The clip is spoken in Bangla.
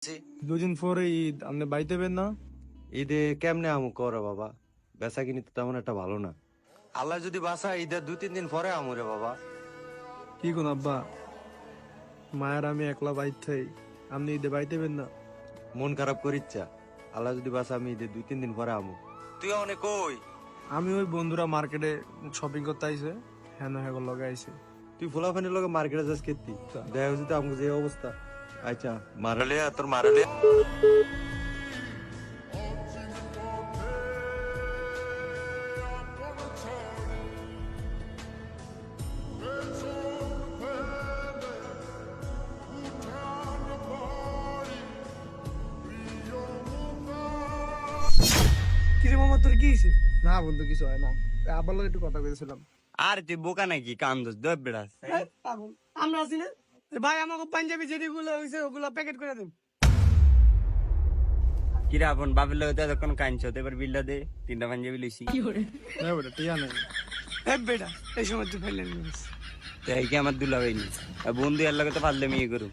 দুদিন পরে ঈদ, আপনি বাইতেবেন না? ঈদে কেমনে আমু করো বাবা, বেচা কিনি তো তেমন একটা ভালো না। আল্লাহ যদি বাসা ঈদের 2-3 দিন পরে আমু রে বাবা। কি কোন আব্বা, মায়ের আমি একলা বাইতে, আপনি ঈদে বাইতেবেন না? মন খারাপ করিচ্ছা, আল্লাহ যদি বাসা আমি ঈদের 2-3 দিন পরে আমু। তুই অনেক কই? আমি ওই বন্ধুরা মার্কেটে শপিং করতে আইছে, হ্যাঁ হ্যাঁ লগে আইছে। তুই ফুলাফানির লগে মার্কেটে যাস কেতি, দেখা হচ্ছে তো আমগো যে অবস্থা। আচ্ছা মারালে তোর মারালে কিরে মামা, তোর কি হয়েছে? না বন্ধু, কিছু হয় না, আবার লগে একটু কথা কইছিলাম। আর তুই বোকা নাকি কান্দোস দব বেড়াস আমরা আছি না ভাই, আমাকে পাঞ্জাবি যেগুলো হয়েছে ওগুলো প্যাকেট করে দিন। কিরা আপন বাপের লগে তো এতক্ষণ কাঁদছ এবার বিলটা দে 3টা পাঞ্জাবি লইছি হ্যাঁ বেটা, টিয়া নেই। হ্যাঁ বেটা, এই সময় তুই ফেললেন। তাই কি আমার দুলা হয়নি বন্ধু এর লগে তো পারলে মেয়ে করু